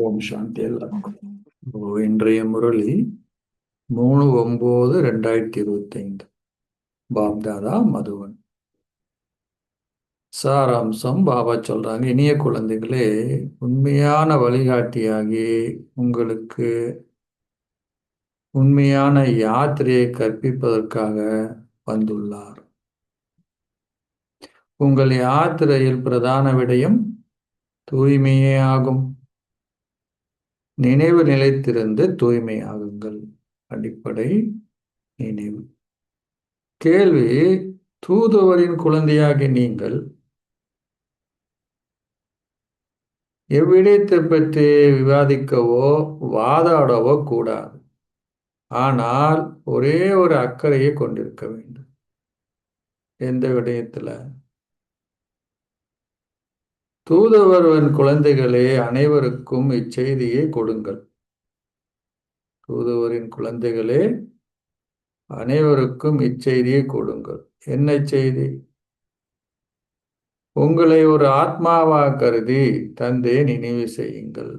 ஓம் சாந்தி எல்லாருக்கும். இன்றைய முரளி 3/9/2025. பாப்தாதா மதுவன். சாராம்சம் பாபா சொல்றாங்க, இனிய குழந்தைகளே, உண்மையான வழிகாட்டியாகி உங்களுக்கு உண்மையான யாத்திரையை கற்பிப்பதற்காக வந்துள்ளார். உங்கள் யாத்திரையில் பிரதான விடயம் தூய்மையே ஆகும். நினைவு நிலைத்திருந்து தூய்மையாகுங்கள். அடிப்படை நினைவு. கேள்வி: தூதுவரின் குழந்தையாகி நீங்கள் எவ்விடத்தை பற்றி விவாதிக்கவோ வாதாடவோ கூடாது. ஆனால் ஒரே ஒரு அக்கறையை கொண்டிருக்க வேண்டும். எந்த விடயத்துல? தூதுவரின் குழந்தைகளே, அனைவருக்கும் இச்செய்தியை கொடுங்கள். தூதுவரின் குழந்தைகளே, அனைவருக்கும் இச்செய்தியை கொடுங்கள். என்ன செய்தி? உங்களை ஒரு ஆத்மாவாக கருதி தந்தையை நினைவு செய்யுங்கள்.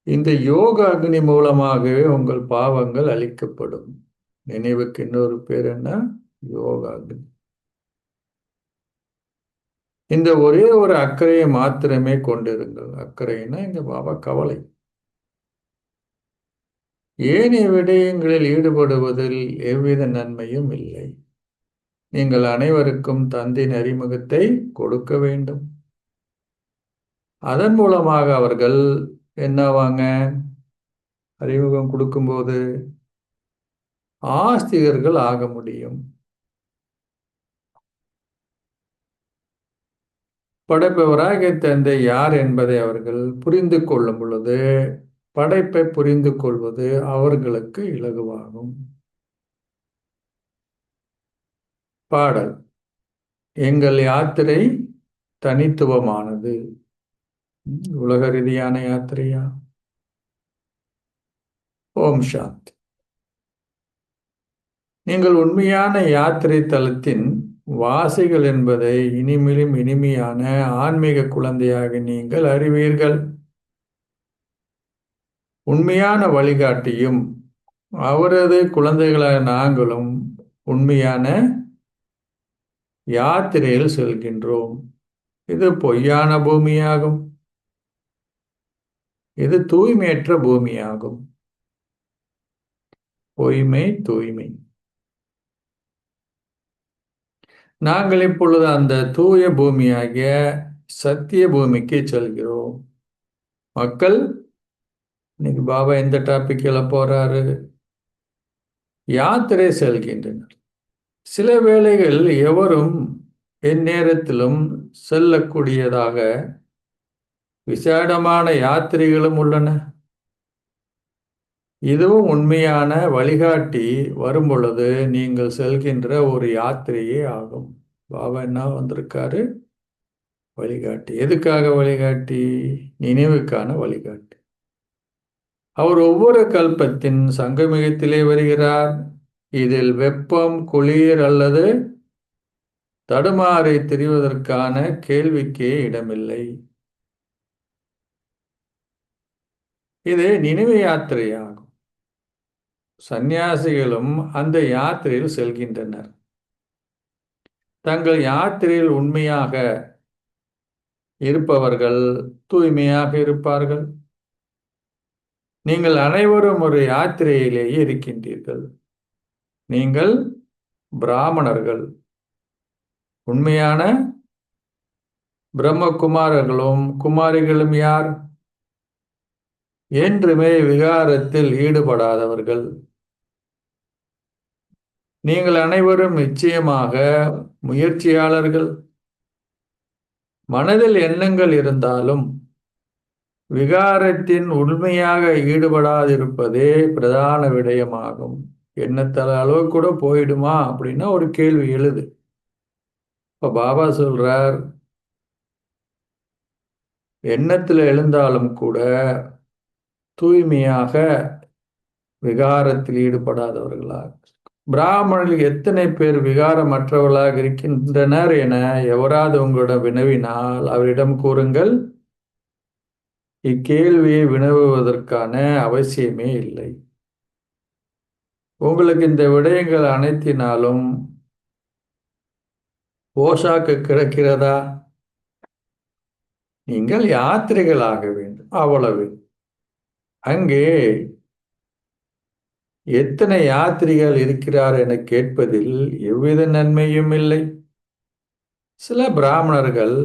இந்த யோக அக்னி மூலமாகவே உங்கள் பாவங்கள் அழிக்கப்படும். நினைவுக்கு இன்னொரு பேர் என்ன? யோக அக்னி. இந்த ஒரே ஒரு அக்கறையை மாத்திரமே கொண்டிருங்கள். அக்கறைன்னா இங்க பாபா கவலை. ஏனைய விடயங்களில் ஈடுபடுவதில் எவ்வித நன்மையும் இல்லை. நீங்கள் அனைவருக்கும் தந்தையின் அறிமுகத்தை கொடுக்க வேண்டும். அதன் மூலமாக அவர்கள் என்னவாங்க? அறிமுகம் கொடுக்கும்போது ஆஸ்திகர்கள் ஆக முடியும். படைப்பவராக தந்தை யார் என்பதை அவர்கள் புரிந்து கொள்ளும் பொழுது படைப்பை புரிந்து கொள்வது அவர்களுக்கு இலகுவாகும். பாடல்: எங்கள் யாத்திரை தனித்துவமானது. உலக ரீதியான யாத்திரையா? ஓம் சாந்தி. நீங்கள் உண்மையான யாத்திரை தலத்தின் வாசிகள் என்பதை இனிமேலும் இனிமையான ஆன்மீக குழந்தையாக நீங்கள் அறிவீர்கள். உண்மையான வழிகாட்டியும் அவரது குழந்தைகளாக நாங்களும் உண்மையான யாத்திரையில் செல்கின்றோம். இது பொய்யான பூமியாகும். இது தூய்மையற்ற பூமியாகும். பொய்மை, தூய்மை. நாங்கள் இப்பொழுது அந்த தூய பூமியாகிய சத்திய பூமிக்கு செல்கிறோம். மக்கள், இன்னைக்கு பாபா எந்த டாபிக்ல போறாரு? யாத்திரை செல்கின்றனர். சில வேளைகள் எவரும் எந்நேரத்திலும் செல்லக்கூடியதாக விசேடமான யாத்திரைகளும் உள்ளன. இதுவும் உண்மையான வழிகாட்டி வரும் பொழுது நீங்கள் செல்கின்ற ஒரு யாத்திரையே ஆகும். பாபா என்ன வந்திருக்காரு? வழிகாட்டி. எதுக்காக வழிகாட்டி? நினைவுக்கான வழிகாட்டி. அவர் ஒவ்வொரு கல்பத்தின் சங்கமிகத்திலே வருகிறார். இதில் வெப்பம், குளிர் அல்லது தடுமாறி திரிவதற்கான கேள்விக்கே இடமில்லை. இது நினைவு யாத்திரையாகும். சந்நியாசிகளும் அந்த யாத்திரையில் செல்கின்றனர். தங்கள் யாத்திரையில் உண்மையாக இருப்பவர்கள் தூய்மையாக இருப்பார்கள். நீங்கள் அனைவரும் ஒரு யாத்திரையிலேயே இருக்கின்றீர்கள். நீங்கள் பிராமணர்கள். உண்மையான பிரம்மகுமாரர்களும் குமாரிகளும் யார்? என்றுமே விகாரத்தில் ஈடுபடாதவர்கள். நீங்கள் அனைவரும் நிச்சயமாக முயற்சியாளர்கள். மனதில் எண்ணங்கள் இருந்தாலும் விகாரத்தின் உண்மையாக ஈடுபடாதிருப்பதே பிரதான விடயமாகும். எண்ணத்தல அளவு கூட போயிடுமா அப்படின்னா ஒரு கேள்வி எழுது. இப்ப பாபா சொல்றார், எண்ணத்தில் எழுந்தாலும் கூட தூய்மையாக விகாரத்தில் ஈடுபடாதவர்களாக. பிராமணர்கள் எத்தனை பேர் விகாரமற்றவர்களாக இருக்கின்றனர் என எவராது உங்களிடம் வினவினால் அவரிடம் கூறுங்கள், இக்கேள்வியை வினவுவதற்கான அவசியமே இல்லை. உங்களுக்கு இந்த விடயங்கள் அனைத்தினாலும் போஷாக்கு கிடைக்கிறதா? நீங்கள் யாத்திரைகளாக வேண்டும், அவ்வளவு. அங்கே எத்தனை யாத்திரிகள் இருக்கிறார் என கேட்பதில் எவ்வித நன்மையும் இல்லை. சில பிராமணர்கள்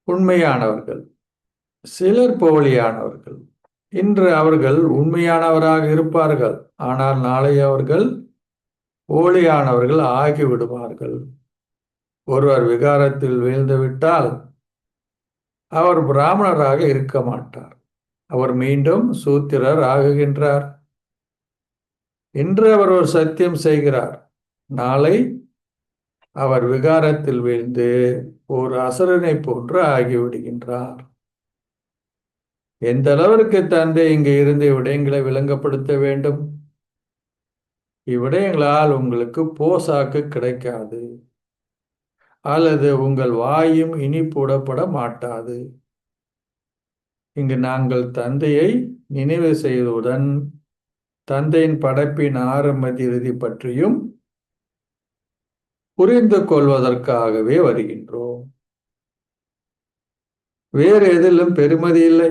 உண்மையானவர்கள், சிலர் போலியானவர்கள். இன்று அவர்கள் உண்மையானவராக இருப்பார்கள், ஆனால் நாளை அவர்கள் போலியானவர்கள் ஆகிவிடுவார்கள். ஒருவர் விகாரத்தில் வீழ்ந்துவிட்டால் அவர் பிராமணராக இருக்க மாட்டார், அவர் மீண்டும் சூத்திரர் ஆகுகின்றார். இன்று அவர் ஒரு சத்தியம் செய்கிறார், நாளை அவர் விகாரத்தில் வீழ்ந்து ஒரு அசுரனை போன்று ஆகிவிடுகின்றார். எந்த அளவிற்கு தந்தை இங்கு இருந்து விடயங்களை விளங்கப்படுத்த வேண்டும்? இவ்விடயங்களால் உங்களுக்கு போசாக்கு கிடைக்காது, அல்லது உங்கள் வாயும் இனிப்புடப்பட மாட்டாது. இங்கு நாங்கள் தந்தையை நினைவு செய்வதுடன் தந்தையின் படைப்பின் ஆரம்ப இறுதி பற்றியும் புரிந்து கொள்வதற்காகவே வருகின்றோம். வேறு எதிலும் பெருமதி இல்லை.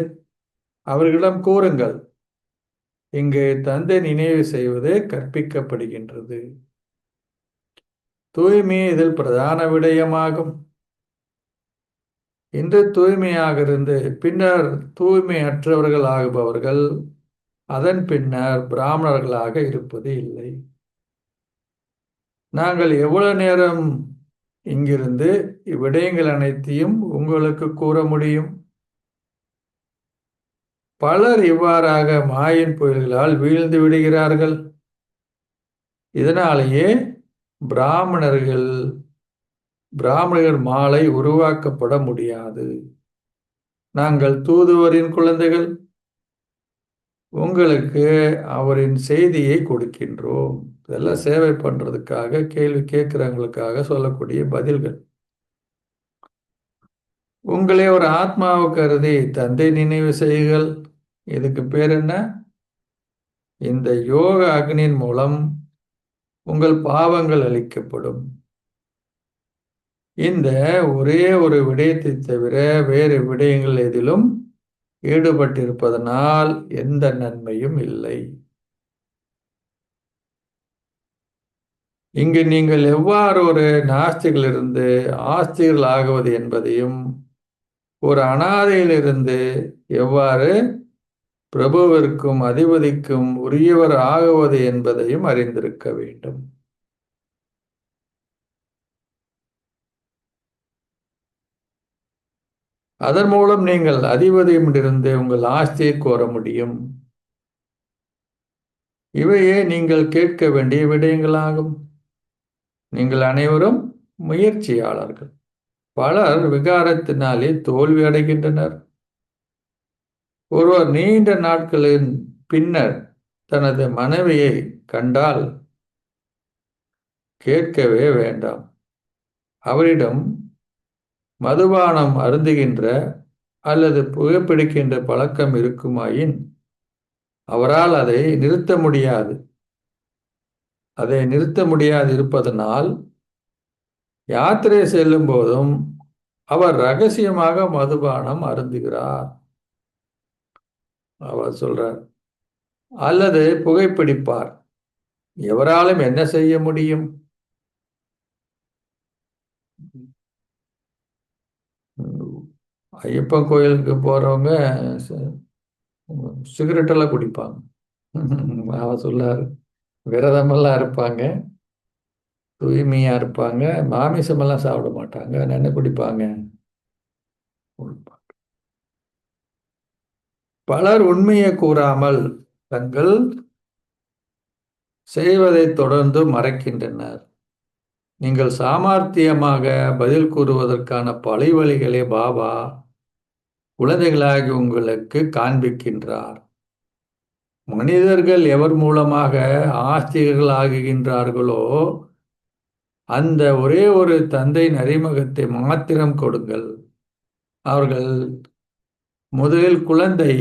அவர்களிடம் கூறுங்கள், இங்கு தந்தை நினைவு செய்வதே கற்பிக்கப்படுகின்றது. தூய்மை இதில் பிரதான விடயமாகும். இன்று தூய்மையாக இருந்து பின்னர் தூய்மையற்றவர்கள் ஆகுபவர்கள் அதன் பின்னர் பிராமணர்களாக இருப்பது இல்லை. நாங்கள் எவ்வளவு நேரம் இங்கிருந்து இவ்விடயங்கள் அனைத்தையும் உங்களுக்கு கூற முடியும்? பலர் இவ்வாறாக மாயின் புயல்களால் வீழ்ந்து விடுகிறார்கள். இதனாலேயே பிராமணர்கள் மாலை உருவாக்கப்பட முடியாது. நாங்கள் தூதுவரின் குழந்தைகள், உங்களுக்கு அவரின் செய்தியை கொடுக்கின்றோம். இதெல்லாம் சேவை பண்றதுக்காக, கேள்வி கேட்கிறவங்களுக்காக சொல்லக்கூடிய பதில்கள். உங்களே ஒரு ஆத்மாவை கருதி தந்தை நினைவு செய்யுங்கள். இதுக்கு பேர் என்ன? இந்த யோக அக்னியின் மூலம் உங்கள் பாவங்கள் அழிக்கப்படும். இந்த ஒரே ஒரு விடயத்தை தவிர வேறு விடயங்கள் எதிலும் ஈடுபட்டிருப்பதனால் எந்த நன்மையும் இல்லை. இங்கு நீங்கள் எவ்வாறு ஒரு நாஸ்திகளிலிருந்து ஆஸ்திகள் ஆகுவது என்பதையும், ஒரு அனாதையிலிருந்து எவ்வாறு பிரபுவிற்கும் அதிபதிக்கும் உரியவர் ஆகுவது என்பதையும் அறிந்திருக்க வேண்டும். அதன் மூலம் நீங்கள் அதிபதியிடமிருந்து உங்கள் ஆஸ்தியை கோர முடியும். இவையே நீங்கள் கேட்க வேண்டிய விடயங்களாகும். நீங்கள் அனைவரும் முயற்சியாளர்கள். பலர் விகாரத்தினாலே தோல்வி அடைகின்றனர். ஒருவர் நீண்ட நாட்களின் பின்னர் தனது மனைவியை கண்டால் கேட்கவே வேண்டாம். அவரிடம் மதுபானம் அருந்துகின்ற அல்லது புகைப்பிடிக்கின்ற பழக்கம் இருக்குமாயின் அவரால் அதை நிறுத்த முடியாது. அதை நிறுத்த முடியாது இருப்பதனால் யாத்திரை செல்லும் போதும் அவர் ரகசியமாக மதுபானம் அருந்துகிறார். அவர் சொல்றார், அல்லது புகைப்பிடிப்பார். எவராலும் என்ன செய்ய முடியும்? ஐயப்பன் கோயிலுக்கு போறவங்க சிகரெட் எல்லாம் குடிப்பாங்க. அவர் சொல்லாரு, விரதமெல்லாம் இருப்பாங்க, தூய்மையா இருப்பாங்க, மாமிசமெல்லாம் சாப்பிட மாட்டாங்க, என்ன குடிப்பாங்க? பலர் உண்மையை கூறாமல் தங்கள் செய்வதை தொடர்ந்து மறைக்கின்றனர். நீங்கள் சாமர்த்தியமாக பதில் கூறுவதற்கான பல வழிகளை பாபா குழந்தைகளாகி உங்களுக்கு காண்பிக்கின்றார். மனிதர்கள் எவர் மூலமாக ஆஸ்திகர்கள் ஆகுகின்றார்களோ அந்த ஒரே ஒரு தந்தையின் அறிமுகத்தை மாத்திரம் கொடுங்கள். அவர்கள் முதலில் குழந்தை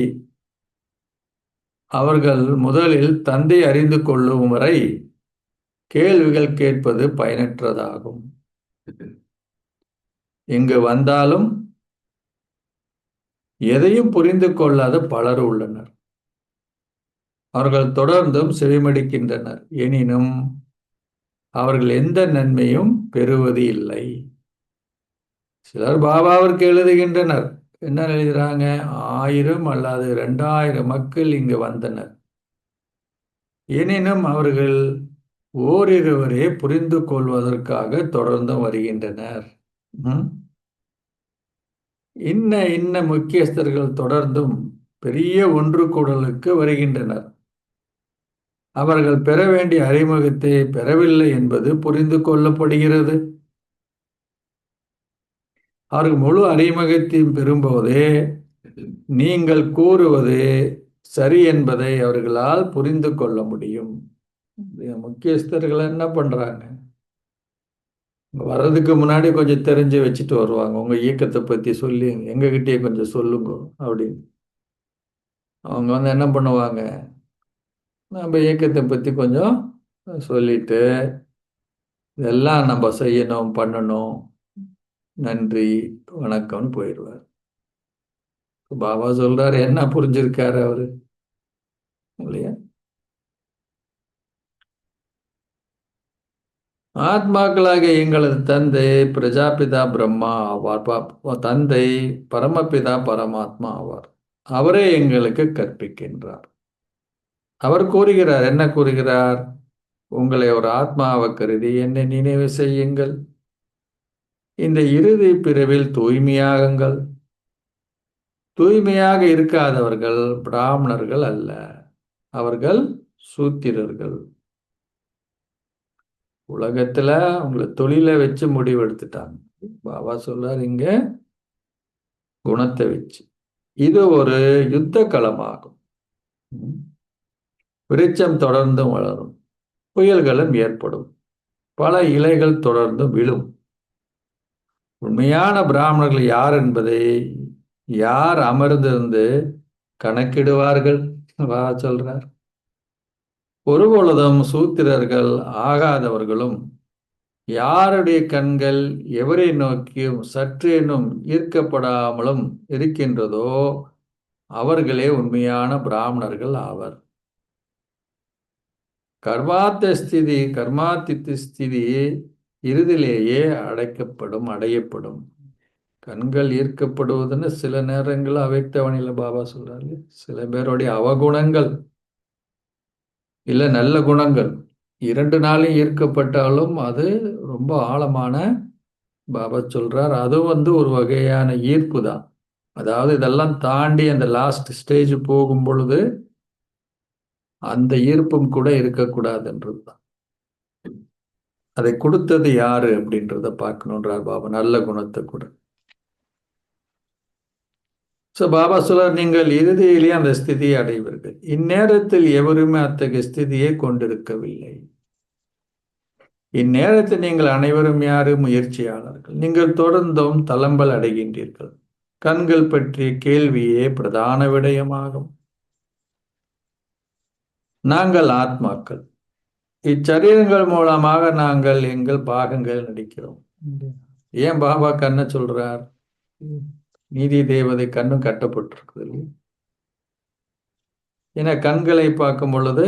அவர்கள் முதலில் தந்தை அறிந்து கொள்ளும் வரை கேள்விகள் கேட்பது பயனற்றதாகும். இங்கு வந்தாலும் எதையும் புரிந்து கொள்ளாத பலர் உள்ளனர். அவர்கள் தொடர்ந்தும் செவிமடிக்கின்றனர், எனினும் அவர்கள் எந்த நன்மையும் பெறுவது இல்லை. சிலர் பாபாவிற்கு எழுதுகின்றனர். என்ன எழுதுகிறாங்க? 1000 அல்லது 2000 மக்கள் இங்கு வந்தனர், எனினும் அவர்கள் ஓரிருவரே புரிந்து கொள்வதற்காக தொடர்ந்து வருகின்றனர். இன்ன முக்கியஸ்தர்கள் தொடர்ந்தும் பெரிய ஒன்று கூடலுக்கு வருகின்றனர். அவர்கள் பெற வேண்டிய அறிமுகத்தை பெறவில்லை என்பது புரிந்து கொள்ளப்படுகிறது. அவர்கள் முழு அறிமுகத்தையும் பெறும்போதே நீங்கள் கூறுவது சரி என்பதை அவர்களால் புரிந்து கொள்ள முடியும். முக்கியஸ்தர்கள் என்ன பண்றாங்க? வர்றதுக்கு முன்னாடி கொஞ்சம் தெரிஞ்சு வச்சுட்டு வருவாங்க. உங்க இயக்கத்தை பத்தி சொல்லி எங்ககிட்டயே கொஞ்சம் சொல்லுங்க அப்படின்னு. அவங்க வந்து என்ன பண்ணுவாங்க? நம்ம இயக்கத்தை பத்தி கொஞ்சம் சொல்லிட்டு, இதெல்லாம் நம்ம செய்யணும், பண்ணணும், நன்றி வணக்கம்னு போயிடுவார். பாபா சொல்றாரு, என்ன புரிஞ்சிருக்காரு அவரு இல்லையா? ஆத்மாக்களாக எங்களது தந்தை பிரஜாபிதா பிரம்மா ஆவார். தந்தை பரமபிதா பரமாத்மா ஆவார். அவரே எங்களுக்கு கற்பிக்கின்றார். அவர் கூறுகிறார், என்ன கூறுகிறார்? உங்களை ஒரு ஆத்மாவை கருதி என்னை நினைவு செய்யுங்கள். இந்த இறுதி பிரிவில் தூய்மையாகுங்கள். தூய்மையாக இருக்காதவர்கள் பிராமணர்கள் அல்ல, அவர்கள் சூத்திரர்கள். உலகத்துல உங்களை தொழிலை வச்சு முடிவெடுத்துட்டாங்க. பாபா சொல்றார் இங்க குணத்தை வச்சு. இது ஒரு யுத்த களமாகும். விருட்சம் தொடர்ந்தும் வளரும், புயல்களும் ஏற்படும், பல இலைகள் தொடர்ந்து விழும். உண்மையான பிராமணர்கள் யார் என்பதை யார் அமர்ந்திருந்து கணக்கிடுவார்கள்? சொல்றார். ஒருபொழுதும் சூத்திரர்கள் ஆகாதவர்களும் யாருடைய கண்கள் எவரை நோக்கியும் சற்றேனும் ஈர்க்கப்படாமலும் இருக்கின்றதோ அவர்களே உண்மையான பிராமணர்கள் ஆவர். கர்மாத்தித்த ஸ்திதி இறுதியிலேயே அடையப்படும். கண்கள் ஈர்க்கப்படுவதுன்னு சில நேரங்கள் அவைத்தவனில பாபா சொல்றாரு. சில பேருடைய அவகுணங்கள் இல்ல நல்ல குணங்கள் 2 நாளையும் ஈர்க்கப்பட்டாலும் அது ரொம்ப ஆழமான, பாபா சொல்றார், அது வந்து ஒரு வகையான ஈர்ப்பு தான். அதாவது இதெல்லாம் தாண்டி அந்த லாஸ்ட் ஸ்டேஜ் போகும் பொழுது அந்த ஈர்ப்பும் கூட இருக்கக்கூடாதுன்றது தான். அதை கொடுத்தது யாரு அப்படின்றத பார்க்கணுன்றார் பாபா, நல்ல குணத்தை கூட. பாபா சொல்றார், நீங்கள் இறுதியிலேயே அந்த ஸ்திதியை அடைவீர்கள். இந்நேரத்தில் எவருமே அத்தகைய ஸ்திதியை கொண்டிருக்கவில்லை. இந்நேரத்தில் நீங்கள் அனைவரும் யாரு? முயற்சியாளர்கள். நீங்கள் தொடர்ந்தும் தளம்பல் அடைகின்றீர்கள். கண்கள் பற்றிய கேள்வியே பிரதான விடயமாகும். நாங்கள் ஆத்மாக்கள். இச்சரீரங்கள் மூலமாக நாங்கள் எங்கள் பாகங்கள் நடிக்கிறோம். ஏன் பாபா கண்ணை சொல்றார்? நீதி தேவதை கண்ணும் கட்டப்பட்டிருக்குது. ஏன்னா கண்களை பார்க்கும் பொழுது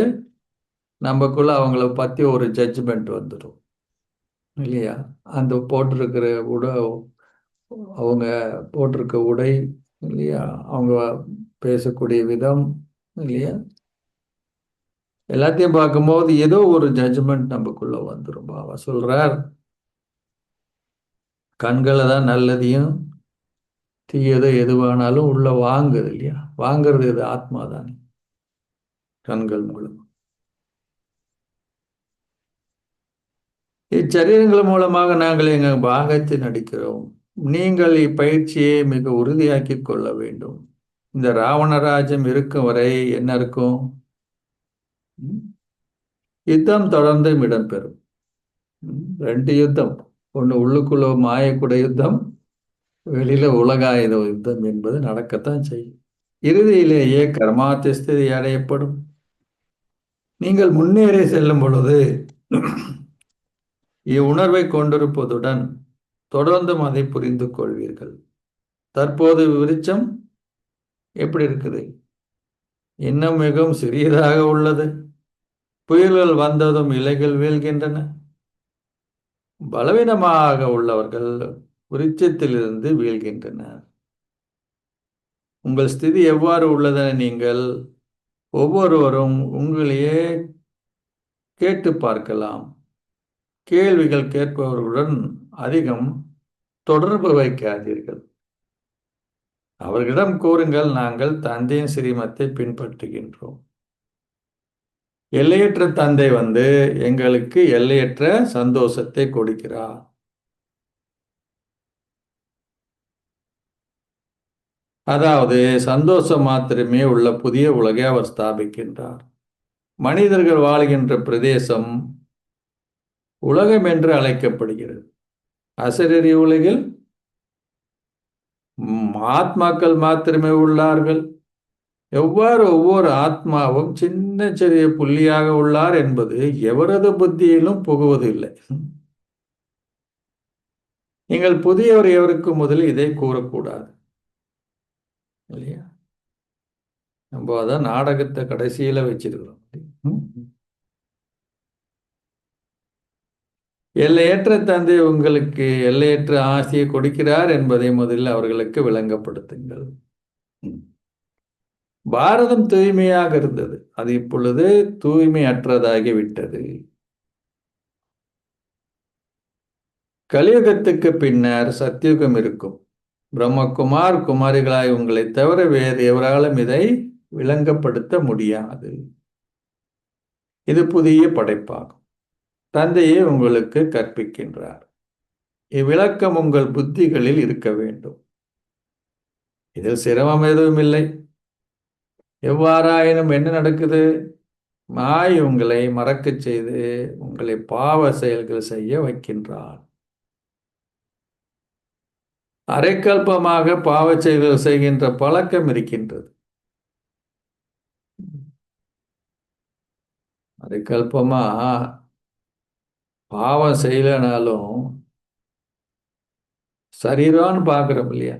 நமக்குள்ள அவங்கள பத்தி ஒரு ஜட்ஜ்மெண்ட் வந்துடும் இல்லையா? அந்த போட்டிருக்கிற அவங்க போட்டிருக்க உடை இல்லையா, அவங்க பேசக்கூடிய விதம் இல்லையா, எல்லாத்தையும் பார்க்கும்போது ஏதோ ஒரு ஜட்ஜ்மெண்ட் நமக்குள்ள வந்துடும். பாபா சொல்றார், கண்களை தான் நல்லதையும் தீயதோ எதுவானாலும் உள்ள வாங்குது இல்லையா? வாங்குறது இது ஆத்மா தானே, கண்கள் மூலம். இச்சரீரங்கள் மூலமாக நாங்கள் எங்கள் பாகத்தை நடிக்கிறோம். நீங்கள் இப்பயிற்சியை மிக உறுதியாக்கி கொள்ள வேண்டும். இந்த ராவணராஜ்யம் இருக்கும் வரை என்ன இருக்கும்? யுத்தம் தொடர்ந்து இடம்பெறும். 2 யுத்தம். ஒன்று உள்ளுக்குள்ள மாயக்கூட யுத்தம், வெளியில உலகாயுத யுத்தம் என்பது நடக்கத்தான் செய்யும். இறுதியிலேயே கர்மாத்திஸ்திதி அடையப்படும். நீங்கள் முன்னேறி செல்லும் பொழுது இவ்வுணர்வை கொண்டிருப்பதுடன் தொடர்ந்தும் அதை புரிந்து கொள்வீர்கள். தற்போது விருட்சம் எப்படி இருக்குது? இன்னும் மிகவும் சிறியதாக உள்ளது. புயல்கள் வந்ததும் இலைகள் வீழ்கின்றன. பலவீனமாக உள்ளவர்கள் விருட்சத்திலிருந்து வீழ்கின்றனர். உங்கள் ஸ்திதி எவ்வாறு உள்ளதென நீங்கள் ஒவ்வொருவரும் உங்களையே கேட்டு பார்க்கலாம். கேள்விகள் கேட்பவர்களுடன் அதிகம் தொடர்பு வைக்காதீர்கள். அவர்களிடம் கூறுங்கள், நாங்கள் தந்தையின் சிரீமத்தை பின்பற்றுகின்றோம். எல்லையற்ற தந்தை வந்து எங்களுக்கு எல்லையற்ற சந்தோஷத்தை கொடுக்கிறார். அதாவது சந்தோஷம் மாத்திரமே உள்ள புதிய உலகை அவர் ஸ்தாபிக்கின்றார். மனிதர்கள் வாழ்கின்ற பிரதேசம் உலகம் என்று அழைக்கப்படுகிறது. அசரீரி உலகில் ஆத்மாக்கள் மாத்திரமே உள்ளார்கள். எவ்வாறு ஒவ்வொரு ஆத்மாவும் சின்ன சிறிய புள்ளியாக உள்ளார் என்பது எவரது புத்தியிலும் புகுவதில்லை. நீங்கள் புதியவர் எவருக்கு முதலில் இதை கூறக்கூடாது இல்லையா? நம்ம அதான் நாடகத்தை கடைசியில வச்சிருக்கிறோம். எல்லையற்ற தந்தை உங்களுக்கு எல்லையற்ற ஆசையை கொடுக்கிறார் என்பதை முதலில் அவர்களுக்கு விளங்கப்படுத்துங்கள். பாரதம் தூய்மையாக இருந்தது, அது இப்பொழுது தூய்மையற்றதாகிவிட்டது. கலியுகத்துக்கு பின்னர் சத்தியுகம் இருக்கும். பிரம்மகுமார் குமாரிகளாய் உங்களை தவிர வேறு எவராலும் இதை விளங்கப்படுத்த முடியாது. இது புதிய படைப்பாகும். தந்தையே உங்களுக்கு கற்பிக்கின்றார். இவ்விளக்கம் உங்கள் புத்திகளில் இருக்க வேண்டும். இதில் சிரமம் எதுவும் இல்லை. எவ்வாறாயினும் என்ன நடக்குது? மாய் உங்களை மறக்கச் செய்து உங்களை பாவ செயல்கள் செய்ய வைக்கின்றார். அரைக்கல்பமாக பாவ செயல்கள் செய்கின்ற பழக்கம் இருக்கின்றது. அரைக்கல்பமா பாவம் செய்யலனாலும் சரீரான்னு பார்க்கிறோம் இல்லையா?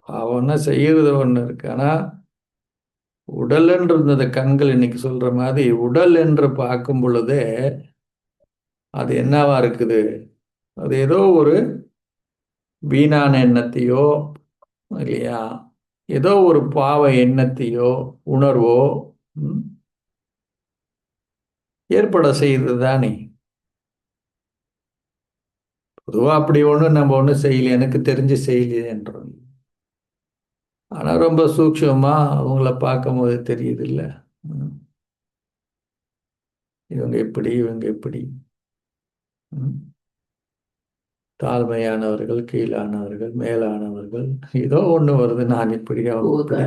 பாவம்னா செய்யறது ஒண்ணு இருக்கு. ஆனா உடல் என்று இருந்தது கண்கள் இன்னைக்கு சொல்ற மாதிரி உடல் என்று பார்க்கும் பொழுதே அது என்னவா இருக்குது? அது ஏதோ ஒரு வீணான எண்ணத்தையோ இல்லையா, ஏதோ ஒரு பாவ எண்ணத்தையோ உணர்வோ ஏற்பட செய்யுது தானே. பொதுவா அப்படி ஒண்ணு நம்ம ஒன்றும் செய்யல, எனக்கு தெரிஞ்சு செய்யலையே என்றோம். ஆனா ரொம்ப சூக்ஷமா அவங்கள பார்க்கும் போது தெரியுது இல்ல, இவங்க எப்படி இவங்க எப்படி, தாழ்மையானவர்கள் கீழானவர்கள் மேலானவர்கள் ஏதோ ஒண்ணு வருது. நான் இப்படி அவங்க,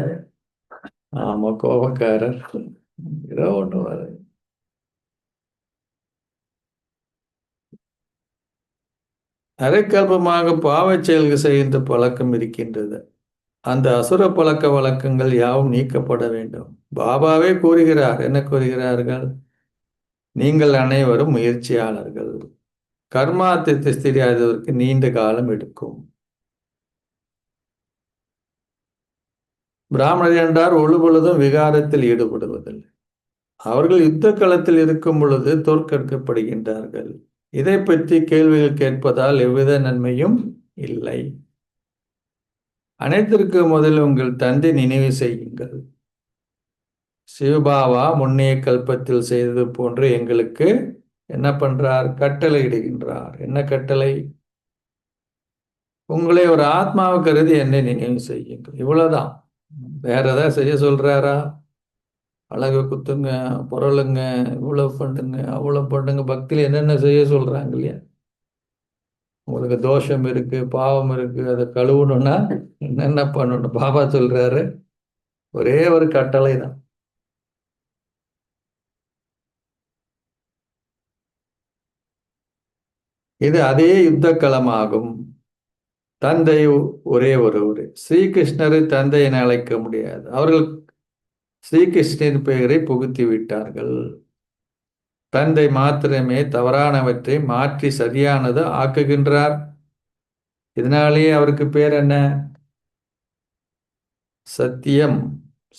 ஆமா கோபக்காரர், ஏதோ ஒண்ணு வருது. அரைக்கல்பமாக பாவச் செயல்கள் செய்கின்ற பழக்கம் இருக்கின்றது. அந்த அசுர பழக்க வழக்கங்கள் யாவும் நீக்கப்பட வேண்டும். பாபாவே கூறுகிறார், என்ன கூறுகிறார்கள்? நீங்கள் அனைவரும் முயற்சியாளர்கள். கர்மா திஸ்திரி ஆகுவதற்கு நீண்ட காலம் எடுக்கும். பிராமணர் என்றார் ஒழுபொழுதும் விகாரத்தில் ஈடுபடுவதில்லை. அவர்கள் யுத்த களத்தில் இருக்கும் பொழுது தோற்கடிக்கப்படுகின்றார்கள். இதை பற்றி கேள்விகள் கேட்பதால் எவ்வித நன்மையும் இல்லை. அனைத்திற்கு முதல் உங்கள் தந்தை நினைவு செய்யுங்கள். சிவபாபா முன்னைய கல்பத்தில் செய்தது போன்று எங்களுக்கு என்ன பண்றார்? கட்டளை இடுகின்றார். என்ன கட்டளை? உங்களை ஒரு ஆத்மாவை கருதி என்னை நினைவு செய்யுங்கள். இவ்வளவுதான். வேற ஏதாவது செய்ய சொல்றாரா? அழகு குத்துங்க, பொருளுங்க, இவ்வளவு பண்ணுங்க அவ்வளவு பண்ணுங்க, பக்தியில் என்னென்ன செய்ய சொல்றாங்க இல்லையா? உங்களுக்கு தோஷம் இருக்கு, பாவம் இருக்கு, அதை கழுவணும்னா என்னென்ன பண்ணணும்? பாபா சொல்றாரு, ஒரே ஒரு கட்டளை தான். இது அதே யுத்த களமாகும். தந்தை ஒரே ஒருவர். ஸ்ரீகிருஷ்ணரை தந்தை என அழைக்க முடியாது. அவர்கள் ஸ்ரீகிருஷ்ணரின் பெயரை புகுத்தி விட்டார்கள். தந்தை மாத்திரமே தவறானவற்றை மாற்றி சரியானது ஆக்குகின்றார். இதனாலேயே அவருக்கு பேர் என்ன? சத்தியம்,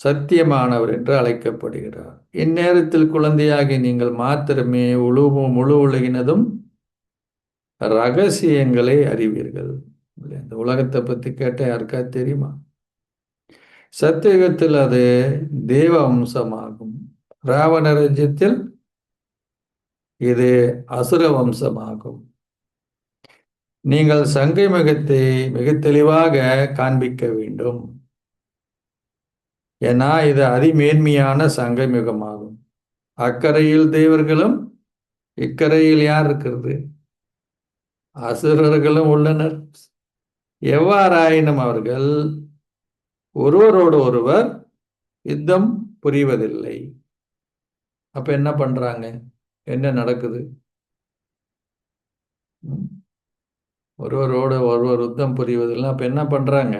சத்தியமானவர் என்று அழைக்கப்படுகிறார். இந்நேரத்தில் குழந்தையாகி நீங்கள் மாத்திரமே முழு உலகினதும் ரகசியங்களை அறிவீர்கள். இந்த உலகத்தை பத்தி கேட்ட யாருக்கா தெரியுமா? சத்தியுகத்தில் அது தேவ அம்சமாகும். ராவண ராஜ்யத்தில் இது அசுர வம்சமாகும். நீங்கள் சங்கை மிகத்தை மிக தெளிவாக காண்பிக்க வேண்டும். ஏன்னா இது அதிமேன்மையான சங்கை மிகமாகும். அக்கரையில் தேவர்களும் இக்கரையில் யார் இருக்கிறது? அசுரர்களும் உள்ளனர். எவ்வாறாயினும் அவர்கள் ஒருவரோடு ஒருவர் யுத்தம் புரிவதில்லை. அப்ப என்ன பண்றாங்க? என்ன நடக்குது? ஒருவரோடு ஒருவர் யுத்தம் புரிவதில்லை. அப்ப என்ன பண்றாங்க?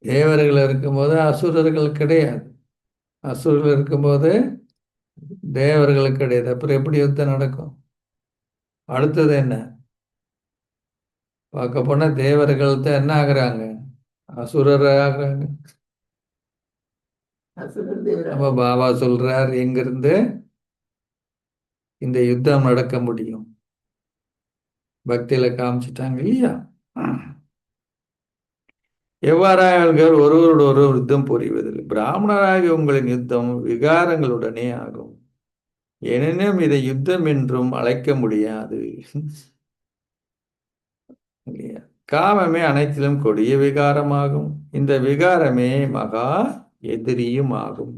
தேவர்கள் இருக்கும்போது அசுரர்கள் கிடையாது. அசுரர்கள் இருக்கும்போது தேவர்களுக்கு கிடையாது. அப்புறம் எப்படி யுத்தம் நடக்கும்? அடுத்தது என்ன பார்க்க போனா தேவர்கள் தான் என்ன ஆகுறாங்க? அசுரர் ஆகுறாங்க. அப்ப பாபா சொல்றார், எங்கிருந்து இந்த யுத்தம் நடக்க முடியும்? பக்தியில காமிச்சிட்டாங்க இல்லையா? எவ்வாறாக ஒருவரோடு ஒரு யுத்தம் புரிவதில்லை. பிராமணராகி உங்களின் யுத்தம் விகாரங்களுடனே ஆகும். எனினும் இதை யுத்தம் என்றும் அழைக்க முடியாது. காமமே அனைத்திலும் கொடிய விகாரமாகும். இந்த விகாரமே மகா எதிரியும் ஆகும்.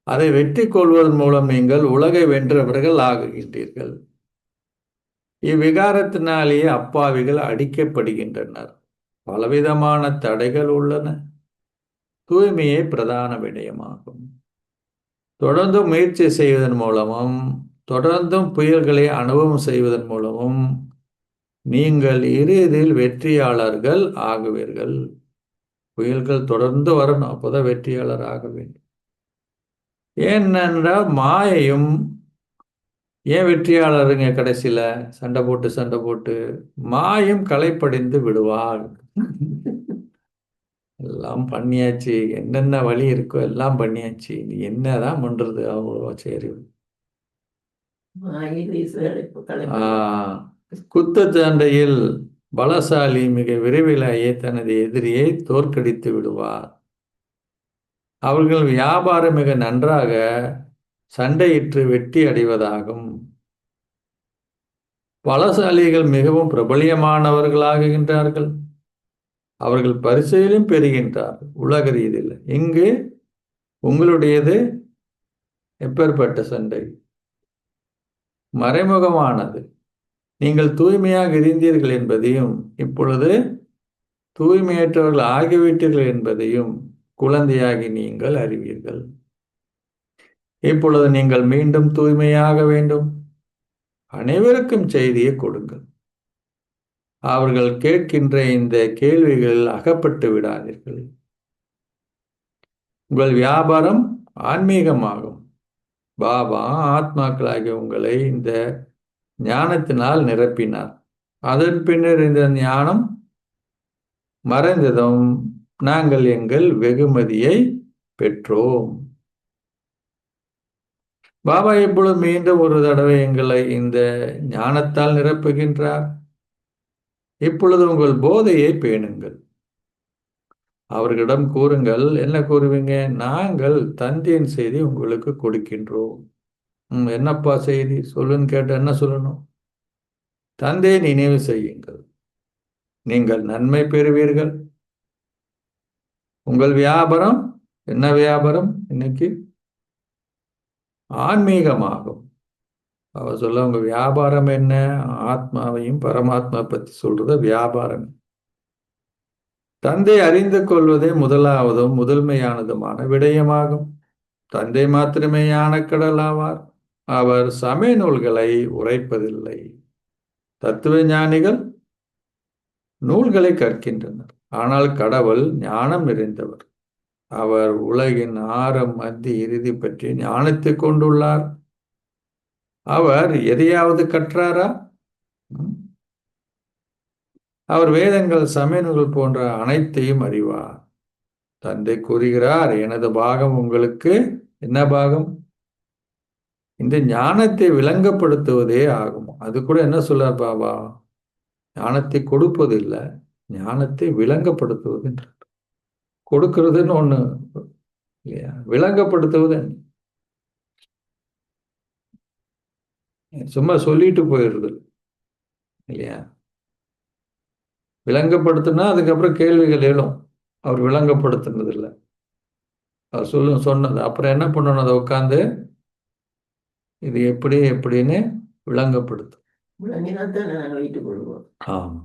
அதை வெற்றி கொள்வதன் மூலம் நீங்கள் உலகை வென்றவர்கள் ஆகுகின்றீர்கள். இவ்விகாரத்தினாலேயே அப்பாவிகள் அடிக்கப்படுகின்றனர். பலவிதமான தடைகள் உள்ளன. தூய்மையே பிரதான விடயமாகும். தொடர்ந்து முயற்சி செய்வதன் மூலமும் தொடர்ந்தும் புயல்களை அனுபவம் செய்வதன் மூலமும் நீங்கள் இறுதியில் வெற்றியாளர்கள் ஆகுவீர்கள். புயல்கள் தொடர்ந்து வரணும், அப்போதான் வெற்றியாளர் ஆக வேண்டும். ஏனென்றால் மாயையும் ஏன் வெற்றியாளருங்க கடைசியில சண்டை போட்டு மாயும் களைப்படைந்து விடுவாள். எல்லாம் பண்ணியாச்சு, என்னென்ன வழி இருக்கோ எல்லாம் பண்ணியாச்சு, நீ என்னதான் பண்றது? அவ்வளோ சரி. குத்துச்சண்டையில் பலசாலி மிக விரைவிலேயே தனது எதிரியை தோற்கடித்து விடுவார். அவர்கள் வியாபாரம் மிக நன்றாக சண்டையிட்டு வெற்றி அடைவதாகும். பலசாலிகள் மிகவும் பிரபலியமானவர்களாகின்றார்கள். அவர்கள் பரிசையிலும் பெறுகின்றார்கள் உலக ரீதியில். இங்கு உங்களுடையது எப்பேற்பட்ட சண்டை? மறைமுகமானது. நீங்கள் தூய்மையாக இருந்தீர்கள் என்பதையும் இப்பொழுது தூய்மையற்றவர்கள் ஆகிவிட்டீர்கள் என்பதையும் குழந்தையாகி நீங்கள் அறிவீர்கள். இப்பொழுது நீங்கள் மீண்டும் தூய்மையாக வேண்டும். அனைவருக்கும் செய்தியை கொடுங்கள். அவர்கள் கேட்கின்ற இந்த கேள்விகளில் அகப்பட்டு விடாதீர்கள். உங்கள் வியாபாரம் ஆன்மீகமாகும். பாபா ஆத்மாக்களாகிய உங்களை இந்த ஞானத்தினால் நிரப்பினார். அதன் பின்னர் இந்த ஞானம் மறைந்ததும் நாங்கள் எங்கள் வெகுமதியை பெற்றோம். பாபா இப்பொழுது மீண்டும் ஒரு தடவை எங்களை இந்த ஞானத்தால் நிரப்புகின்றார். இப்பொழுது உங்கள் போதையை பேணுங்கள். அவர்களிடம் கூறுங்கள். என்ன கூறுவீங்க? நாங்கள் தந்தையின் செய்தி உங்களுக்கு கொடுக்கின்றோம். என்னப்பா செய்தி சொல்லுன்னு கேட்ட என்ன சொல்லணும்? தந்தையை நினைவு செய்யுங்கள், நீங்கள் நன்மை பெறுவீர்கள். உங்கள் வியாபாரம் என்ன வியாபாரம்? இன்னைக்கு ஆன்மீகமாகும். அவர் சொல்ல உங்க வியாபாரம் என்ன? ஆத்மாவையும் பரமாத்மா பத்தி சொல்றத வியாபாரம். தந்தை அறிந்து கொள்வதே முதலாவதும் முதன்மையானதுமான விடயமாகும். தந்தை மாத்திரமே ஞானக்கடல் ஆவார். அவர் சமய நூல்களை உரைப்பதில்லை. தத்துவ ஞானிகள் நூல்களை கற்கின்றனர். ஆனால் கடவுள் ஞானம் நிறைந்தவர். அவர் உலகின் ஆரம் மத்தி இறுதி பற்றி ஞானத்தை கொண்டுள்ளார். அவர் எதையாவது கற்றாரா? அவர் வேதங்கள் சமய நூல்கள் போன்ற அனைத்தையும் அறிவார். தந்தை கூறுகிறார், எனது பாகம் உங்களுக்கு என்ன பாகம்? இந்த ஞானத்தை விளங்கப்படுத்துவதே ஆகும். அது கூட என்ன சொல்றார் பாபா? ஞானத்தை கொடுப்பது இல்லை, ஞானத்தை விளங்கப்படுத்துவது. கொடுக்கிறதுன்னு ஒண்ணு இல்லையா? விளங்கப்படுத்துவது சும்மா சொல்லிட்டு போயிடுறது இல்லையா? விளங்கப்படுத்தினா அதுக்கப்புறம் கேள்விகள் எழும். அவர் விளங்கப்படுத்தினது இல்லை, அவர் சொன்னது. அப்புறம் என்ன பண்ணணும்? அதை உட்காந்து இது எப்படி எப்படின்னு விளங்கப்படுத்தும். ஆமா.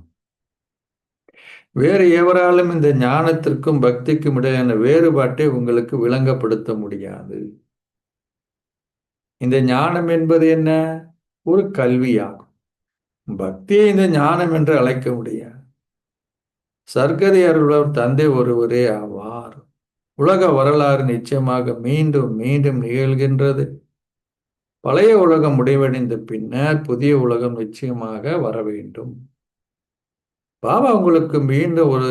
வேறு எவராலும் இந்த ஞானத்திற்கும் பக்திக்கும் இடையான வேறுபாட்டை உங்களுக்கு விளங்கப்படுத்த முடியாது. இந்த ஞானம் என்பது என்ன? ஒரு கல்வியாகும். பக்தியை இந்த ஞானம் என்று அழைக்க முடியாது. சர்க்கரை அருள்வர் தந்தை ஒருவரே ஆவார். உலக வரலாறு நிச்சயமாக மீண்டும் மீண்டும் நிகழ்கின்றது. பழைய உலகம் முடிவடைந்த பின்னர் புதிய உலகம் நிச்சயமாக வர வேண்டும். பாபா உங்களுக்கு மீண்டும் ஒரு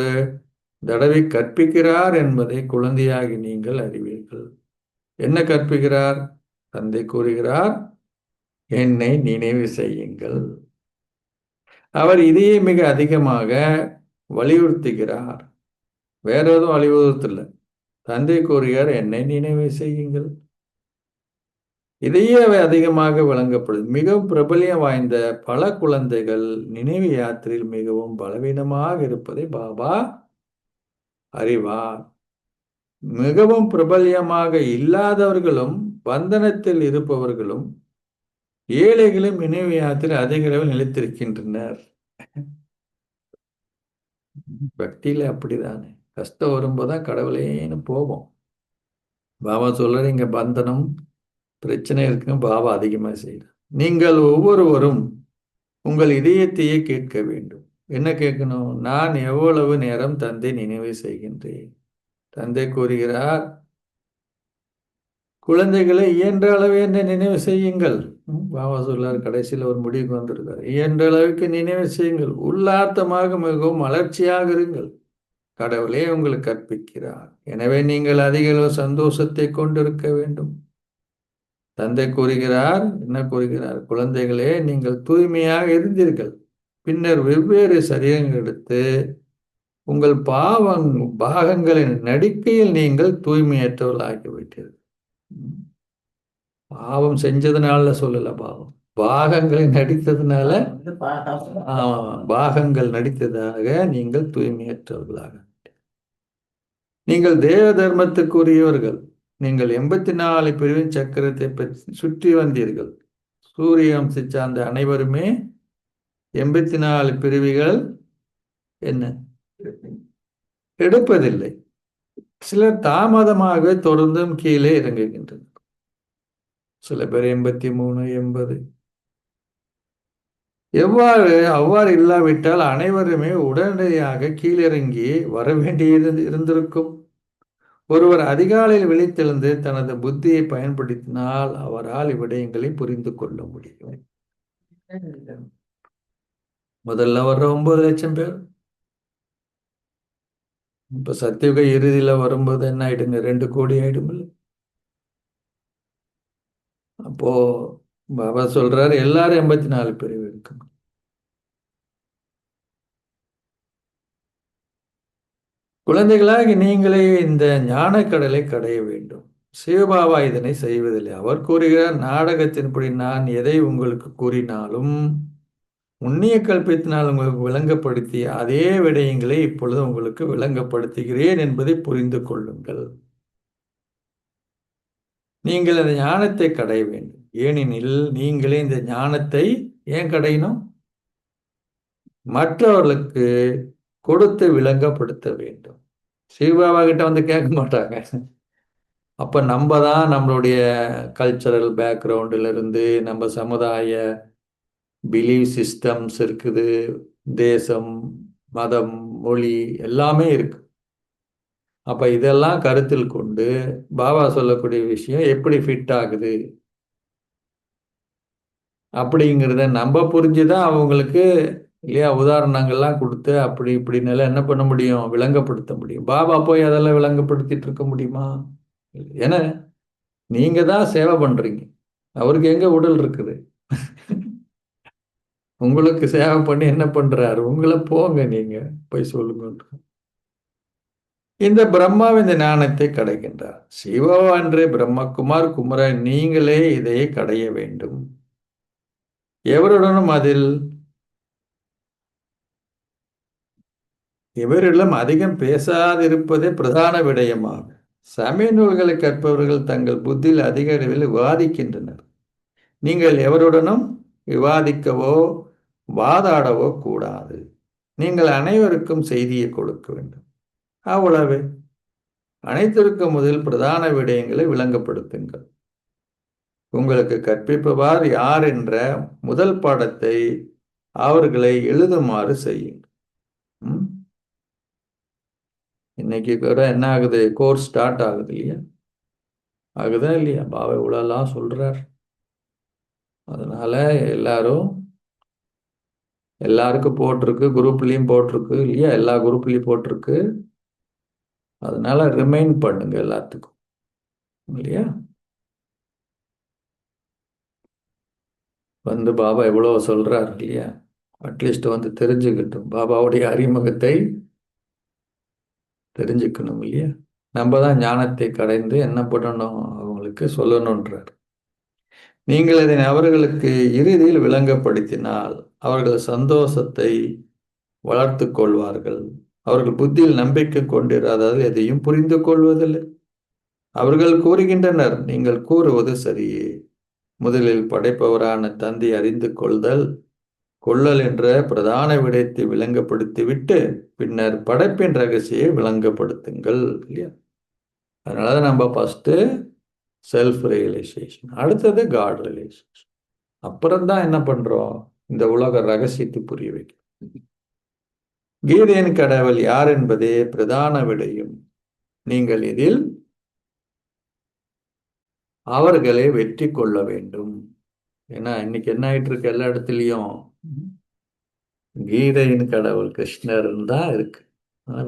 தடவை கற்பிக்கிறார் என்பதை குழந்தையாகி நீங்கள் அறிவீர்கள். என்ன கற்பிக்கிறார்? தந்தை கூறுகிறார், என்னை நினைவு செய்யுங்கள். அவர் இதையே மிக அதிகமாக வலியுறுத்துகிறார். வேற எதுவும் வலியுறுத்தல. தந்தை கூறுகிறார், என்னை நினைவு செய்யுங்கள். இதையே அவை அதிகமாக விளங்கப்படுது. மிகவும் பிரபலியம் வாய்ந்த பல குழந்தைகள் நினைவு யாத்திரையில் மிகவும் பலவீனமாக இருப்பதை பாபா அறிவார். மிகவும் பிரபல்யமாக இல்லாதவர்களும் பந்தனத்தில் இருப்பவர்களும் ஏழைகளும் நினைவு யாத்திரை அதிக அளவில் நிலைத்திருக்கின்றனர். பக்தியில அப்படிதானே, கஷ்டம் வரும்போதுதான் கடவுளேன்னு போவோம். பாபா சொல்ற, இங்க பந்தனம் பிரச்சனை இருக்கு, பாபா அதிகமா செய்யறார். நீங்கள் ஒவ்வொருவரும் உங்கள் இதயத்தையே கேட்க வேண்டும். என்ன கேட்கணும்? நான் எவ்வளவு நேரம் தந்தை நினைவு செய்கின்றேன்? தந்தை கூறுகிறார், குழந்தைகளை இயன்ற அளவு என்ன நினைவு செய்யுங்கள். பாபா சொல்லார், கடைசியில் ஒரு முடிவுக்கு வந்திருக்கார். இயன்ற அளவுக்கு நினைவு செய்யுங்கள். உள்ளார்த்தமாக மிகவும் மலர்ச்சியாக இருங்கள். கடவுளே உங்களுக்கு கற்பிக்கிறார். எனவே நீங்கள் அதிக அளவு சந்தோஷத்தை கொண்டிருக்க வேண்டும். தந்தை கூறுகிறார், என்ன கூறுகிறார்? குழந்தைகளே, நீங்கள் தூய்மையாக இருந்தீர்கள். பின்னர் வெவ்வேறு சரீரங்கள் எடுத்து உங்கள் பாகங்களின் நடிக்கையில் நீங்கள் தூய்மையற்றவர்கள் ஆகிவிட்டீர்கள். பாவம் செஞ்சதுனால சொல்லல, பாகங்களை நடித்ததுனால, பாகங்கள் நடித்ததாக நீங்கள் தூய்மையற்றவர்களாக. நீங்கள் தேவ தர்மத்துக்குரியவர்கள். நீங்கள் 84 பிரிவின் சக்கரத்தை சுற்றி வந்தீர்கள். சூரிய வம்சை சார்ந்த அனைவருமே 84 பிரிவுகள் என்ன எடுப்பதில்லை. சிலர் தாமதமாக தொடர்ந்தும் கீழே இறங்குகின்றனர். சில பேர் 83, 80. அவ்வாறு இல்லாவிட்டால் அனைவருமே உடனடியாக கீழிறங்கி வர வேண்டியது இருந்திருக்கும். ஒருவர் அதிகாலையில் விழித்தெழுந்து தனது புத்தியை பயன்படுத்தினால் அவரால் இவ்விடயங்களை புரிந்து கொள்ள முடியும். முதல்ல வர்ற 9 லட்சம் பேர் இப்ப சத்தியுக இறுதியில வரும்போது என்ன ஆயிடுங்க? 2 கோடி ஆயிடும். அப்போ பாபா சொல்றாரு, எல்லாரும் 84 பிரிவு இருக்கு. குழந்தைகளாக நீங்களே இந்த ஞானக்கடலை கடைய வேண்டும். சிவபாபா இதனை செய்வதில்லை. அவர் கூறுகிறார், நாடகத்தின்படி நான் எதை உங்களுக்கு கூறினாலும் உன்னிய கல்பித்தினால் உங்களுக்கு விளங்கப்படுத்திய அதே விடயங்களை இப்பொழுது உங்களுக்கு விளங்கப்படுத்துகிறேன் என்பதை புரிந்து கொள்ளுங்கள். நீங்கள் அந்த ஞானத்தை கடைய வேண்டும். ஏனெனில் நீங்களே இந்த ஞானத்தை ஏன் கடையணும்? மற்றவர்களுக்கு கொடுத்து விளங்கப்படுத்த வேண்டும். சிவபாபா கிட்ட வந்து கேட்க மாட்டாங்க. அப்ப நம்ம தான் நம்மளுடைய கல்ச்சரல் பேக்ரவுண்டில் இருந்து நம்ம சமுதாய பிலீவ் சிஸ்டம்ஸ் இருக்குது, தேசம், மதம், மொழி எல்லாமே இருக்கு. அப்ப இதெல்லாம் கருத்தில் கொண்டு பாபா சொல்லக்கூடிய விஷயம் எப்படி ஃபிட் ஆகுது அப்படிங்கிறத நம்ம புரிஞ்சுதான் அவங்களுக்கு இல்லையா உதாரணங்கள்லாம் கொடுத்து அப்படி இப்படின்னு எல்லாம் என்ன பண்ண முடியும், விளங்கப்படுத்த முடியும். பாபா போய் அதெல்லாம் விளங்கப்படுத்திட்டு இருக்க முடியுமா? ஏன்னா நீங்க தான் சேவை பண்றீங்க, அவருக்கு எங்க உடல் இருக்குது? உங்களுக்கு சேவை பண்ணி என்ன பண்றாரு? உங்களை போங்க நீங்க போய் சொல்லுங்க. இந்த பிரம்மா இந்த ஞானத்தை கடைகின்றார். சிவா அன்றே பிரம்மகுமார் குமர நீங்களே இதை கடைய வேண்டும். எவருடனும் அதில் இவரிடம் அதிகம் பேசாதிருப்பதே பிரதான விடயமாகும். சமய நூல்களை கற்பவர்கள் தங்கள் புத்தியில் அதிக அளவில் விவாதிக்கின்றனர். நீங்கள் எவருடனும் விவாதிக்கவோ வாதாடவோ கூடாது. நீங்கள் அனைவருக்கும் செய்தியை கொடுக்க வேண்டும், அவ்வளவே. அனைத்திற்கும் முதல் பிரதான விடயங்களை விளங்கப்படுத்துங்கள். உங்களுக்கு கற்பிப்பவர் யார் என்ற முதல் பாடத்தை அவர்களை எழுதுமாறு செய்யுங்கள். இன்னைக்கு கூட என்ன ஆகுது, கோர்ஸ் ஸ்டார்ட் ஆகுது இல்லையா? ஆகுதா இல்லையா? பாபா இவ்வளோலாம் சொல்றார். அதனால எல்லாருக்கும் போட்டிருக்கு, குரூப்லயும் போட்டிருக்கு இல்லையா? எல்லா குரூப்லயும் போட்டிருக்கு. அதனால ரிமைண்ட் பண்ணுங்க எல்லாத்துக்கும் இல்லையா? வந்து பாபா எவ்வளோ சொல்றார் இல்லையா? அட்லீஸ்ட் வந்து தெரிஞ்சுக்கிட்டும், பாபாவுடைய அறிமுகத்தை தெரிஞ்சுக்கணும் இல்லையா? நம்ம தான் ஞானத்தை கடைந்து என்ன பண்ணணும், அவங்களுக்கு சொல்லணுன்றார். நீங்கள் இதனை அவர்களுக்கு இறுதியில் விளங்கப்படுத்தினால் அவர்கள் சந்தோஷத்தை வளர்த்து கொள்வார்கள். அவர்கள் புத்தியில் நம்பிக்கை கொண்டிராததால் எதையும் புரிந்து கொள்வதில்லை. அவர்கள் கூறுகின்றனர், நீங்கள் கூறுவது சரியே. முதலில் படைப்பவரான தந்தை அறிந்து கொள்ளல் என்ற பிரதான விடயத்தை விளங்கப்படுத்திவிட்டு பின்னர் படைப்பின் ரகசியை விளங்கப்படுத்துங்கள் இல்லையா? அதனால நம்ம ஃபர்ஸ்ட் செல்ஃப் ரியலைசேஷன், அடுத்தது காட் ரியலைசேஷன். அப்புறம்தான் என்ன பண்றோம், இந்த உலக ரகசியத்தை புரிய வைக்கும். கீதையின் கடவுள் யார் என்பதே பிரதான விடயம். நீங்கள் இதில் அவர்களை வெற்றி கொள்ள வேண்டும். ஏன்னா இன்னைக்கு என்ன ஆயிட்டு இருக்கு, எல்லா இடத்துலயும் கீதையின் கடவுள் கிருஷ்ணர் தான் இருக்கு.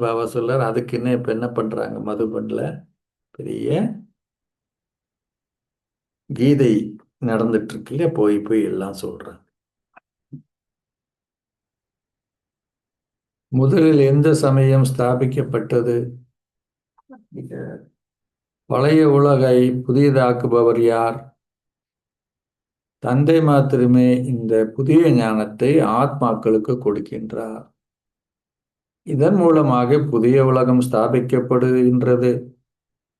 பாபா சொல்றார், அதுக்கு இன்னும் இப்ப என்ன பண்றாங்க, மதுபன்ல பெரிய கீதை நடந்துட்டு இருக்கு இல்லையா? போய் போய் எல்லாம் சொல்றாங்க. முதலில் எந்த சமயம் ஸ்தாபிக்கப்பட்டது? பழைய உலகை புதியதாக்குபவர் யார்? தந்தை மாத்திரமே இந்த புதிய ஞானத்தை ஆத்மாக்களுக்கு கொடுக்கின்றார். இதன் மூலமாக புதிய உலகம் ஸ்தாபிக்கப்படுகின்றது.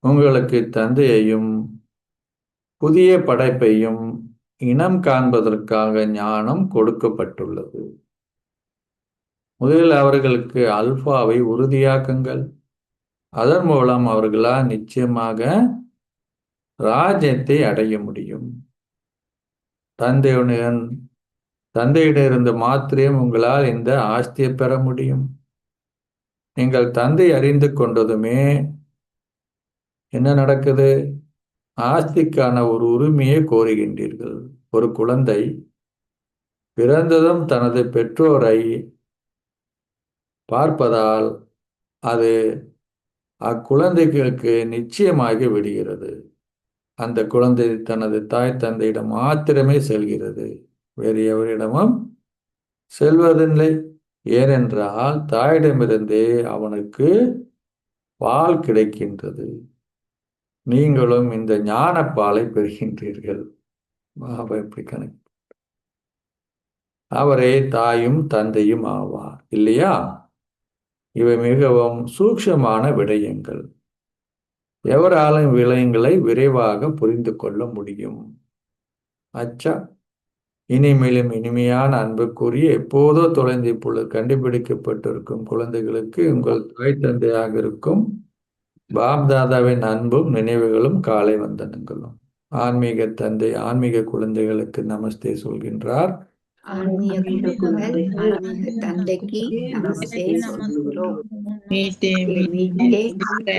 உங்களுக்கு தந்தையையும் புதிய படைப்பையும் இனம் காண்பதற்காக ஞானம் கொடுக்கப்பட்டுள்ளது. முதலில் அவர்களுக்கு அல்பாவை உறுதியாக்குங்கள். அதன் மூலம் அவர்களால் நிச்சயமாக ராஜ்யத்தை அடைய முடியும். தந்தையிடமிருந்து மாத்திரம் உங்களால் இந்த ஆஸ்தியை பெற முடியும். நீங்கள் தந்தை அறிந்து கொண்டதுமே என்ன நடக்குது? ஆஸ்திக்கான ஒரு உரிமையை கோருகின்றீர்கள். ஒரு குழந்தை பிறந்ததும் தனது பெற்றோரை பார்ப்பதால் அது அக்குழந்தைகளுக்கு நிச்சயமாகி விடுகிறது. அந்த குழந்தை தனது தாய் தந்தையிடம் மாத்திரமே செல்கிறது, வேறு எவரிடமும் செல்வதில்லை. ஏனென்றால் தாயிடமிருந்தே அவனுக்கு பால் கிடைக்கின்றது. நீங்களும் இந்த ஞான பாலை பெறுகின்றீர்கள். பாபா எப்படி கணக்கு, அவரே தாயும் தந்தையும் ஆவார் இல்லையா? இவை மிகவும் சூக்ஷமான விடயங்கள். எவராலும் விடயங்களை விரைவாக புரிந்து கொள்ள முடியும். அச்சா, இனிமேலும் இனிமையான அன்புக்குரிய எப்போதோ தொலைந்து இப்பொழுது கண்டுபிடிக்கப்பட்டிருக்கும் குழந்தைகளுக்கு உங்கள் தாய் தந்தையாக இருக்கும் பாப்தாதாவின் அன்பும் நினைவுகளும் காலை வந்தனங்களும். ஆன்மீக தந்தை ஆன்மீக குழந்தைகளுக்கு நமஸ்தே சொல்கின்றார். ஆன்மீக குருக்கள் ஆன்மீக தந்தைக்கு நமஸ்தே சொல்கிறோம். மீட்டே மீட்டே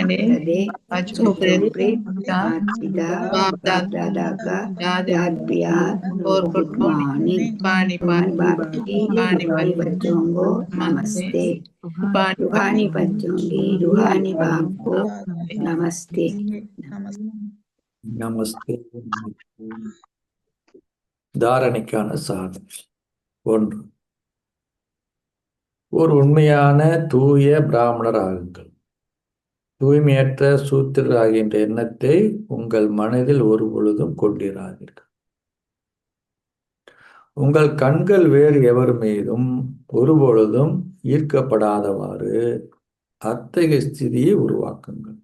बर्थडे छोटे माता पिता बाप दादा का याद प्यार और गुड मॉर्निंग पानी पानी बच्चों को नमस्ते रूहानी बच्चों की रूहानी बाप को नमस्ते நமஸ்தே. தாரணைக்கான சாதனை. 1. ஒரு உண்மையான தூய பிராமணர் ஆகுங்கள். தூய்மையற்ற சூத்திரர் ஆகின்ற எண்ணத்தை உங்கள் மனதில் ஒரு பொழுதும் கொண்டிராதீர்கள். உங்கள் கண்கள் வேறு எவர் மீதும் ஒருபொழுதும் ஈர்க்கப்படாதவாறு அத்தகைய ஸ்திதியை உருவாக்குங்கள்.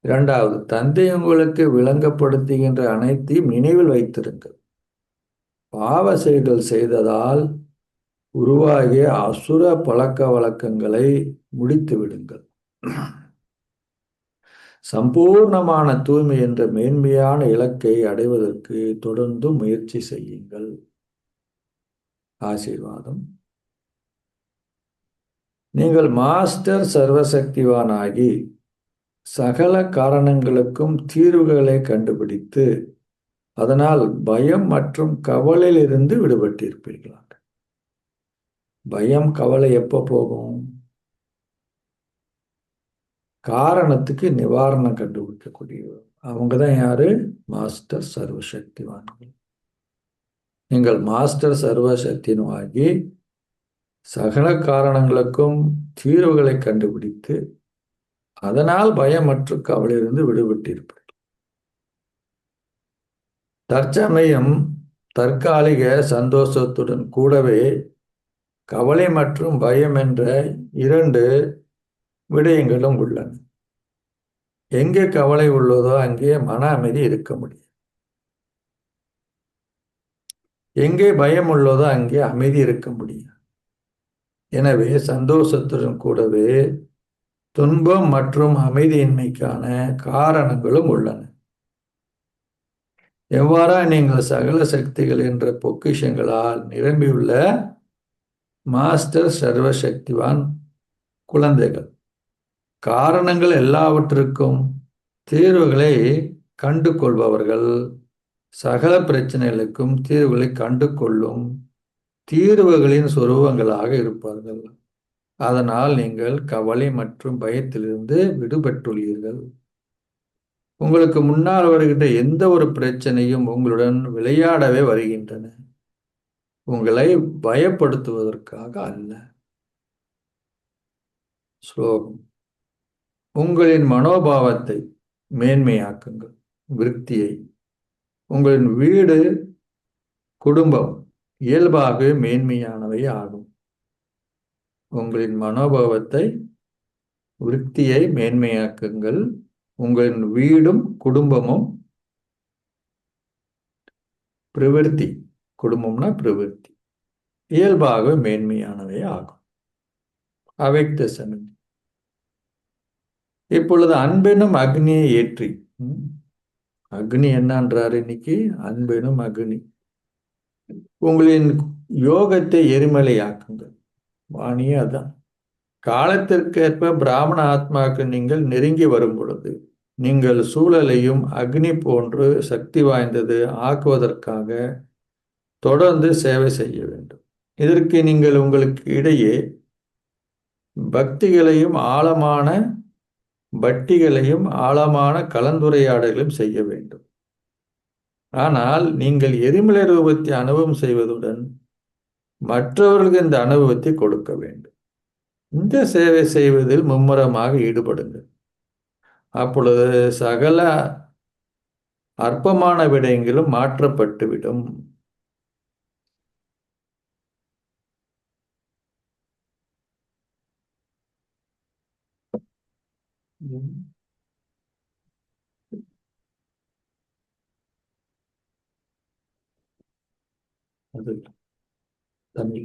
2. தந்தை உங்களுக்கு விளங்கப்படுத்துகின்ற அனைத்தையும் நினைவில் வைத்திருங்கள். பாவ செயல்கள் செய்ததால் உருவாகிய அசுர பழக்க வழக்கங்களை முடித்து விடுங்கள். சம்பூர்ணமான தூய்மை என்ற மேன்மையான இலக்கை அடைவதற்கு தொடர்ந்து முயற்சி செய்யுங்கள். ஆசீர்வாதம். நீங்கள் மாஸ்டர் சர்வசக்திவானாகி சகல காரணங்களுக்கும் தீர்வுகளை கண்டுபிடித்து அதனால் பயம் மற்றும் கவலையிலிருந்து விடுபட்டிருப்பீர்களாக. பயம் கவலை எப்போ போகும்? காரணத்துக்கு நிவாரணம் கண்டுபிடிக்கக்கூடியவர் அவங்க தான் யாரு? மாஸ்டர் சர்வசக்திவான்கள். நீங்கள் மாஸ்டர் சர்வசக்திவாகி சகல காரணங்களுக்கும் தீர்வுகளை கண்டுபிடித்து அதனால் பயம் மற்றும் கவலையிலிருந்து விடுபட்டிருப்பீர்கள். தற்சமயம் தற்காலிக சந்தோஷத்துடன் கூடவே கவலை மற்றும் பயம் என்ற 2 விடயங்களும் உள்ளன. எங்கே கவலை உள்ளதோ அங்கே மன அமைதி இருக்க முடியும். எங்கே பயம் உள்ளதோ அங்கே அமைதி இருக்க முடியும். எனவே சந்தோஷத்துடன் கூடவே துன்பம் மற்றும் அமைதியின்மைக்கான காரணங்களும் உள்ளன. எவ்வாறா நீங்கள் சகல சக்திகள் என்ற பொக்கிஷங்களால் நிரம்பியுள்ள மாஸ்டர் சர்வசக்திவான் குழந்தைகள் காரணங்கள் எல்லாவற்றுக்கும் தீர்வுகளை கண்டு கொள்பவர்கள் சகல பிரச்சனைகளுக்கும் தீர்வுகளை கண்டு கொள்ளும் தீர்வுகளின் சொரூபங்களாக இருப்பார்கள். அதனால் நீங்கள் கவலை மற்றும் பயத்திலிருந்து விடுபட்டுள்ளீர்கள். உங்களுக்கு முன்னால் வருகின்ற எந்த ஒரு பிரச்சனையும் உங்களுடன் விளையாடவே வருகின்றன, உங்களை பயப்படுத்துவதற்காக அல்ல. ஸ்லோகம். உங்களின் மனோபாவத்தை மேன்மையாக்குங்கள். விருத்தியை. உங்களின் வீடு குடும்பம் இயல்பாகவே மேன்மையானவை ஆகும். உங்களின் மனோபாவத்தை விருத்தியை மேன்மையாக்குங்கள். உங்களின் வீடும் குடும்பமும் பிரவிற்த்தி, குடும்பம்னா பிரவிற்த்தி இயல்பாகவே மேன்மையானவை ஆகும். அவ்யக்த சமிதி. இப்பொழுது அன்பெனும் அக்னியை ஏற்றி, அக்னி என்னன்றாரு இன்னைக்கு? அன்பெனும் அக்னி. உங்களின் யோகத்தை எரிமலையாக்குங்கள். வாணியே அதான். காலத்திற்கேற்ப பிராமண ஆத்மாவுக்கு நீங்கள் நெருங்கி வரும் பொழுது நீங்கள் சூழலையும் அக்னி போன்று சக்தி வாய்ந்தது ஆக்குவதற்காக தொடர்ந்து சேவை செய்ய வேண்டும். இதற்கு நீங்கள் உங்களுக்கு இடையே பட்டிகளையும் ஆழமான கலந்துரையாடலையும் செய்ய வேண்டும். ஆனால் நீங்கள் எரிமலை ரூபத்தை அனுபவம் செய்வதுடன் மற்றவர்களுக்கு இந்த அனுபவத்தை கொடுக்க வேண்டும். இந்த சேவை செய்வதில் மும்முரமாக ஈடுபடுங்கள். அப்பொழுது சகல அற்பமான விடயங்களும் மாற்றப்பட்டுவிடும். அது தண்ணி